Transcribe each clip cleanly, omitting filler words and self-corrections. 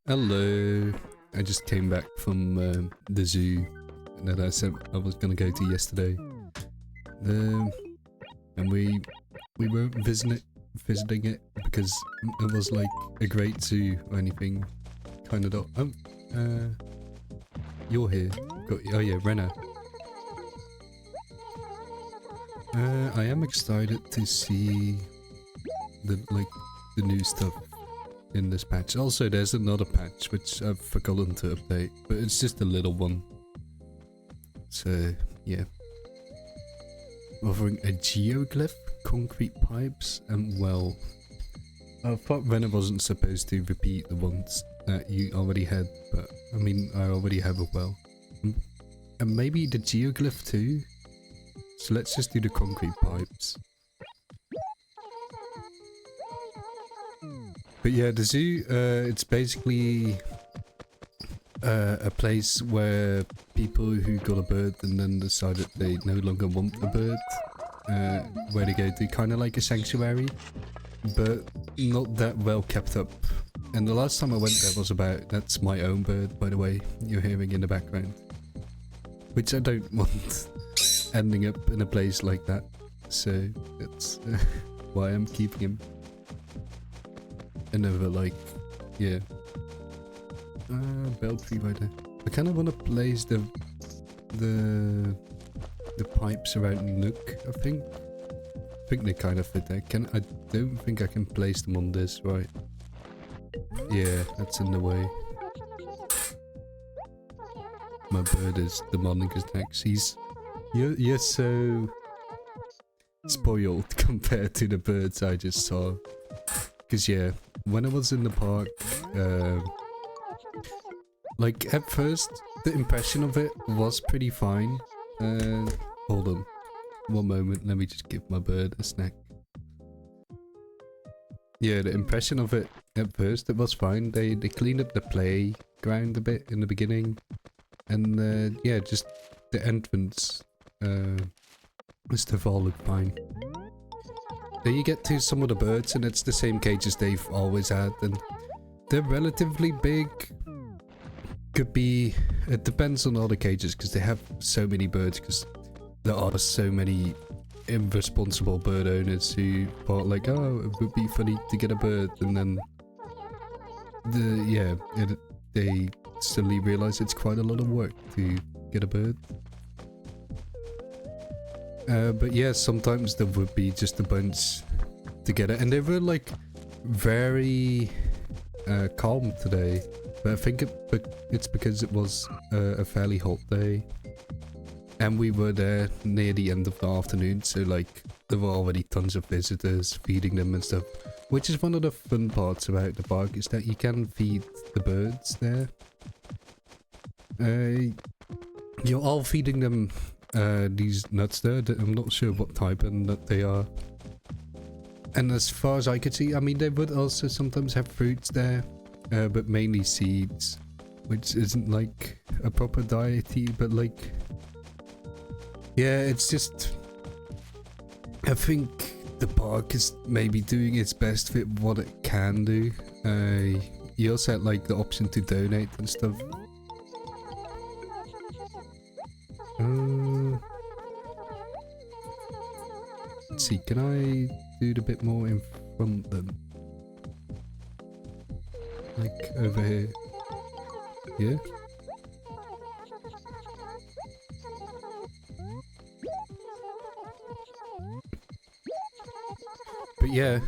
Hello. I just came back from the zoo that I said I was gonna go to yesterday. And we weren't visiting it because it was like a great zoo or anything. Kind of. You're here. Oh yeah, Renna. I am excited to see the new stuff in this patch. Also, there's another patch which I've forgotten to update, but it's just a little one. So yeah, offering a geoglyph, concrete pipes, and well, I thought Renna wasn't supposed to repeat the ones that you already had, but I mean I already have a well, and maybe the geoglyph too. So let's just do the concrete pipes. But yeah, the zoo, it's basically a place where people who got a bird and then decided they no longer want a bird, where they go to, kind of like a sanctuary, but not that well kept up. And the last time I went there was that's my own bird, by the way, you're hearing in the background. Which I don't want ending up in a place like that, so that's why I'm keeping him. Another yeah. Beltry right there. I kind of want to place the pipes around Nook. I think they kind of fit there. I don't think I can place them on this, right? Yeah, that's in the way. My bird is demanding his next. You're so spoiled compared to the birds I just saw. Cause yeah, when I was in the park, like at first, the impression of it was pretty fine. Hold on, one moment, let me just give my bird a snack. Yeah, the impression of it at first, it was fine. They cleaned up the playground a bit in the beginning. And yeah, just the entrance, stuff all looked fine. Then you get to some of the birds and it's the same cages they've always had, and they're relatively big. Could be, it depends on all the cages because they have so many birds, because there are so many irresponsible bird owners who thought like, oh, it would be funny to get a bird, and then they suddenly realize it's quite a lot of work to get a bird. But yeah, sometimes there would be just a bunch together, and they were like very calm today. But I think it's because it was a fairly hot day, and we were there near the end of the afternoon, so like there were already tons of visitors feeding them and stuff. Which is one of the fun parts about the park, is that you can feed the birds there. You're all feeding them these nuts there. I'm not sure what type of nut they are. And as far as I could see, I mean, they would also sometimes have fruits there, but mainly seeds, which isn't like a proper diety, but like, yeah, it's just, I think the park is maybe doing its best with what it can do. You also had like the option to donate and stuff. Let's see, can I do it a bit more in front then? Like over here. Yeah? But yeah,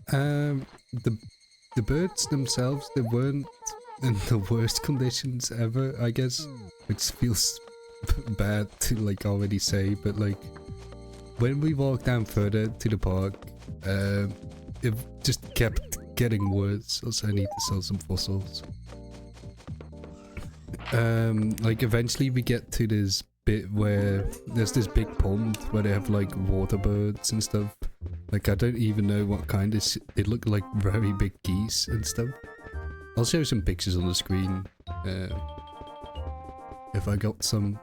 the birds themselves, they weren't in the worst conditions ever, I guess, which feels bad to like already say, but like when we walked down further to the park, it just kept getting worse. Also, I need to sell some fossils. Like eventually we get to this bit where there's this big pond where they have like water birds and stuff. Like I don't even know what kind. It looked like very big geese and stuff. I'll show some pictures on the screen if I got some.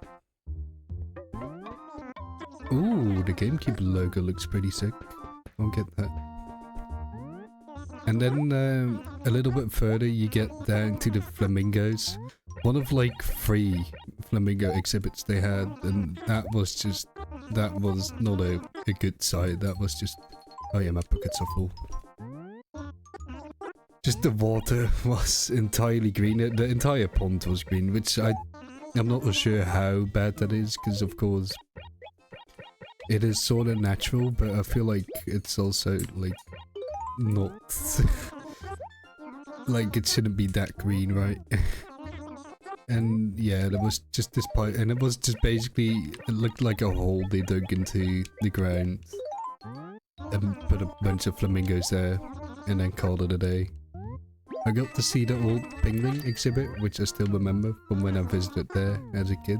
Ooh, the GameCube logo looks pretty sick. I'll get that. And then a little bit further you get down to the flamingos. One of like 3 flamingo exhibits they had, and that was not a good sight. That was just, oh yeah, my pockets are full. Just the water was entirely green. The entire pond was green, which I'm not sure how bad that is, because of course it is sort of natural, but I feel like it's also like not like it shouldn't be that green, right? And yeah, there was just this part, and it was just basically, it looked like a hole they dug into the ground and put a bunch of flamingos there and then called it a day. I got to see the old penguin exhibit, which I still remember from when I visited there as a kid,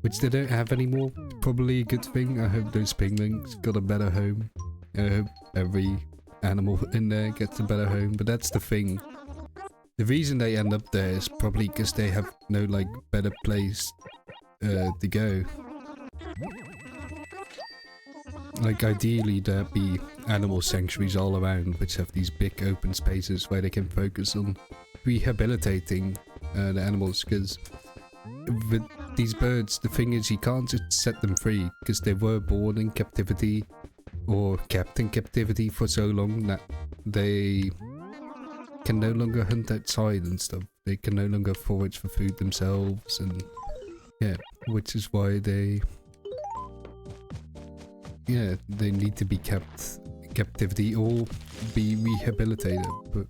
which they don't have anymore. Probably a good thing. I hope those penguins got a better home. I hope every animal in there gets a better home, but that's the thing. The reason they end up there is probably because they have no like better place to go. Like ideally there'd be animal sanctuaries all around which have these big open spaces where they can focus on rehabilitating the animals, because with these birds the thing is you can't just set them free because they were born in captivity or kept in captivity for so long that they can no longer hunt outside and stuff. They can no longer forage for food themselves, and yeah, which is why they need to be kept in captivity or be rehabilitated, but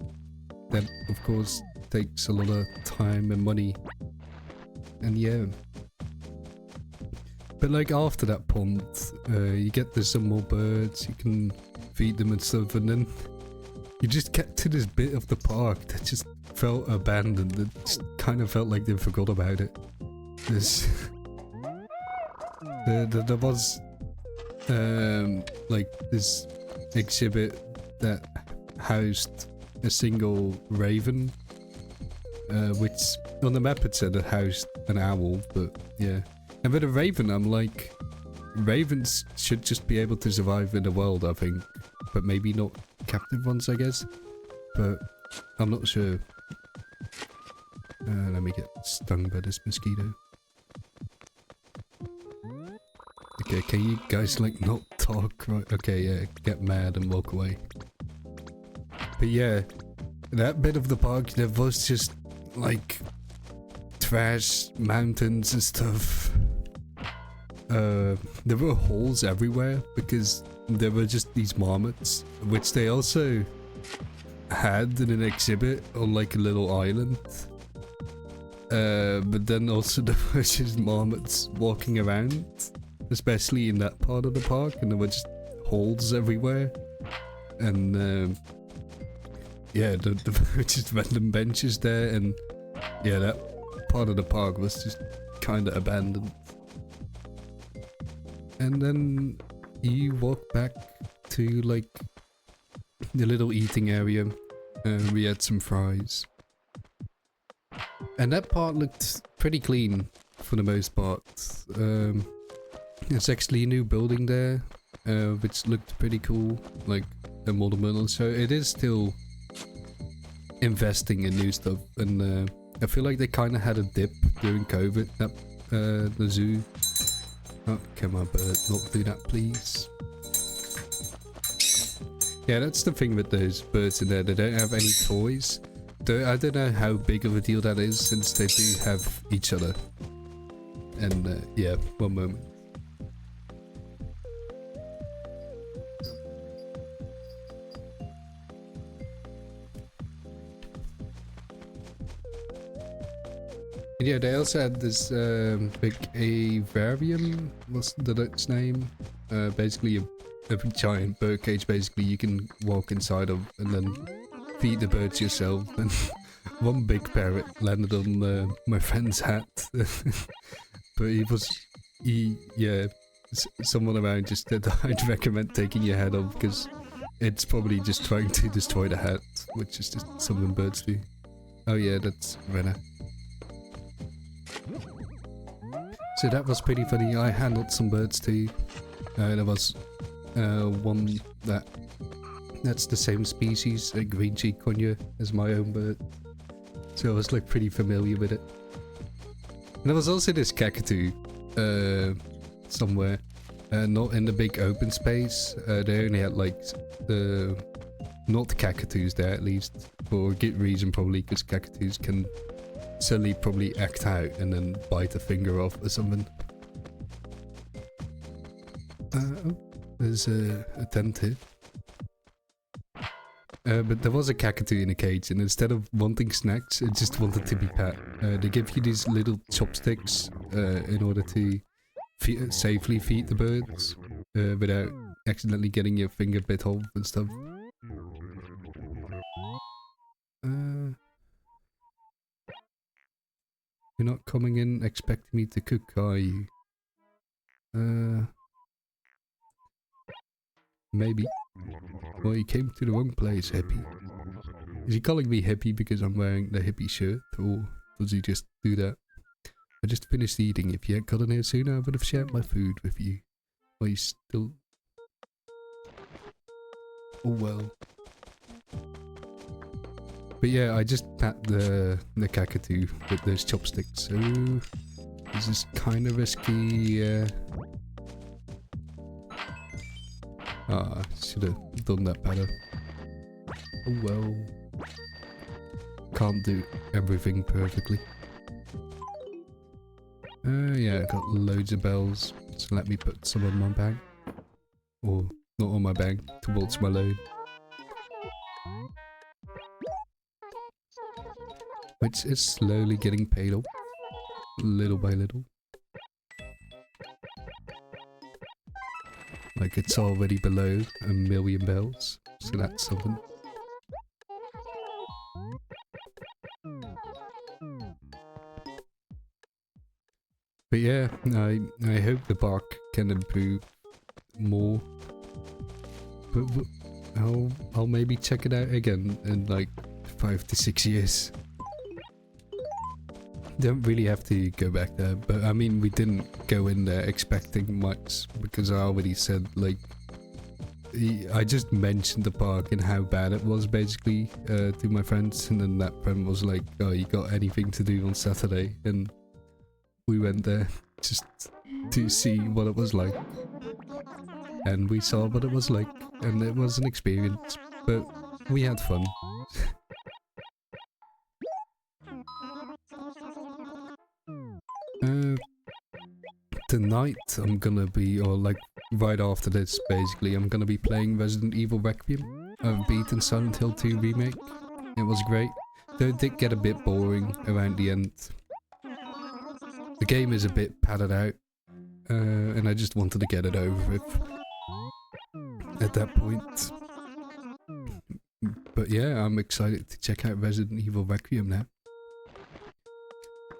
that of course takes a lot of time and money. And yeah, but like after that pond you get there's some more birds, you can feed them and stuff, and then you just get to this bit of the park that just felt abandoned. It just kind of felt like they forgot about it. There was like this exhibit that housed a single raven, which on the map it said it housed an owl, but yeah. And with a raven, I'm like, ravens should just be able to survive in the world, I think, but maybe not captive ones, I guess, but I'm not sure. Let me get stung by this mosquito. Okay, can you guys like not talk? Right? Okay, yeah, get mad and walk away. But yeah, that bit of the park, there was just like trash mountains and stuff. There were holes everywhere because there were just these marmots, which they also had in an exhibit on like a little island. But then also there were just marmots walking around, especially in that part of the park, and there were just holes everywhere. And yeah, there were just random benches there, and yeah, that part of the park was just kind of abandoned. And then you walk back to like the little eating area, and we had some fries. And that part looked pretty clean for the most part. There's actually a new building there, which looked pretty cool, like a model building. So it is still investing in new stuff, and I feel like they kind of had a dip during COVID. That the zoo. Oh, come on, bird, not do that, please. Yeah, that's the thing with those birds in there. They don't have any toys. I don't know how big of a deal that is, since they do have each other. And yeah, one moment. And yeah, they also had this big Aviary, what's its name? Basically a giant bird cage, basically you can walk inside of and then feed the birds yourself. And one big parrot landed on my friend's hat. But someone around just said I'd recommend taking your head off because it's probably just trying to destroy the hat, which is just something birds do. Oh yeah, that's Renner. So that was pretty funny. I handled some birds too. There was one that That's the same species, a green cheek conure, as my own bird. So I was like pretty familiar with it. And there was also this cockatoo somewhere, not in the big open space. They only had like the not cockatoos there, at least, for a good reason probably, because cockatoos can suddenly probably act out and then bite a finger off or something. Oh, there's a tent here. But there was a cockatoo in a cage, and instead of wanting snacks, it just wanted to be pet. They give you these little chopsticks in order to safely feed the birds without accidentally getting your finger bit off and stuff. You're not coming in expecting me to cook, are you? Maybe. Well, you came to the wrong place, hippie. Is he calling me hippie because I'm wearing the hippie shirt, or does he just do that? I just finished eating. If you hadn't gotten here sooner, I would have shared my food with you. Well, you still... Oh well. But yeah, I just pat the cockatoo with those chopsticks, so... This is kind of risky, Ah, should have done that better. Oh well. Can't do everything perfectly. Yeah, I got loads of bells, so let me put some on my bag. Or, not on my bag, towards my load. Which is slowly getting paid off, little by little. Like it's already below 1,000,000 bells, so that's something. But yeah, I hope the park can improve more. But I'll maybe check it out again in like 5 to 6 years. Don't really have to go back there, but I mean we didn't go in there expecting much because I already said like I just mentioned the park and how bad it was basically to my friends, and then that friend was like, oh, you got anything to do on Saturday? And we went there just to see what it was like, and we saw what it was like, and it was an experience, but we had fun. Tonight I'm gonna be, or like right after this basically, I'm gonna be playing Resident Evil Requiem. I've beaten Silent Hill 2 Remake. It was great, though it did get a bit boring around the end. The game is a bit padded out, and I just wanted to get it over with at that point. But yeah, I'm excited to check out Resident Evil Requiem now.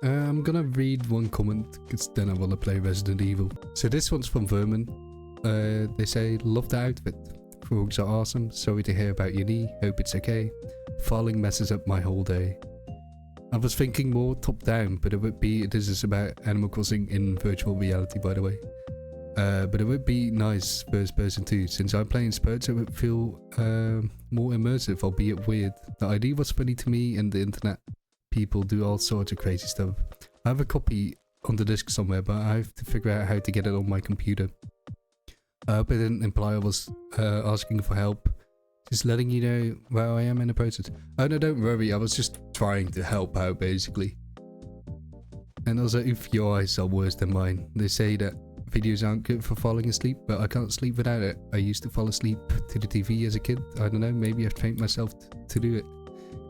I'm gonna read one comment, because then I want to play Resident Evil. So this one's from Vermin. They say, love the outfit. Frogs are awesome. Sorry to hear about your knee. Hope it's okay. Falling messes up my whole day. I was thinking more top down, but it would be, this is about Animal Crossing in virtual reality by the way. But it would be nice first person too. Since I'm playing spurts, it would feel more immersive, albeit weird. The idea was funny to me, and the internet people do all sorts of crazy stuff. I have a copy on the disc somewhere, but I have to figure out how to get it on my computer. I hope it didn't imply I was asking for help. Just letting you know where I am in the process. Oh no, don't worry, I was just trying to help out basically. And also, if your eyes are worse than mine, they say that videos aren't good for falling asleep, but I can't sleep without it. I used to fall asleep to the TV as a kid. I don't know, maybe I've trained myself to do it.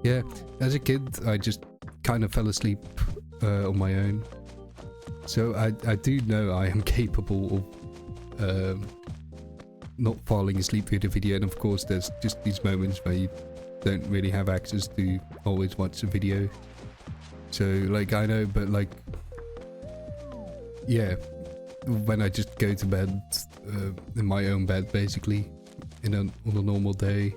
Yeah, as a kid, I just kind of fell asleep on my own. So I do know I am capable of not falling asleep through the video, and of course there's just these moments where you don't really have access to always watch a video. So like I know, but like yeah, when I just go to bed in my own bed basically on a normal day,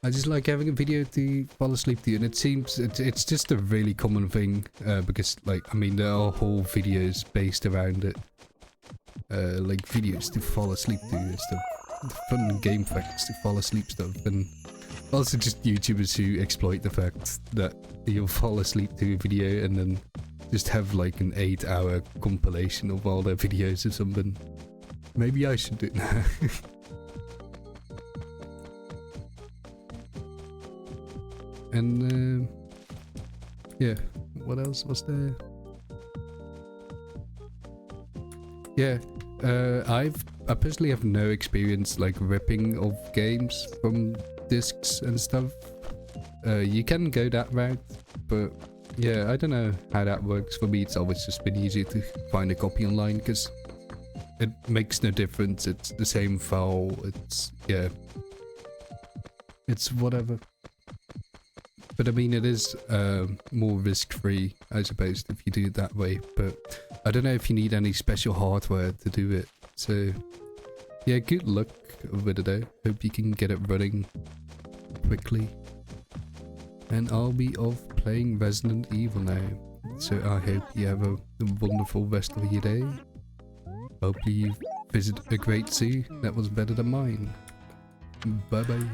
I just like having a video to fall asleep to, and it seems it's just a really common thing because like I mean there are whole videos based around it, like videos to fall asleep to and stuff. fun game facts to fall asleep stuff, and also just YouTubers who exploit the fact that you'll fall asleep to a video and then just have like an 8-hour compilation of all their videos or something. Maybe I should do it now. And yeah, what else was there? Yeah, I personally have no experience like ripping of games from discs and stuff. You can go that route, but yeah, I don't know how that works. For me, it's always just been easier to find a copy online because it makes no difference. It's the same file. It's, yeah, it's whatever. But I mean, it is more risk-free, I suppose, if you do it that way. But I don't know if you need any special hardware to do it. So yeah, good luck with it though. Hope you can get it running quickly. And I'll be off playing Resident Evil now. So I hope you have a wonderful rest of your day. Hopefully you visit a great zoo that was better than mine. Bye bye.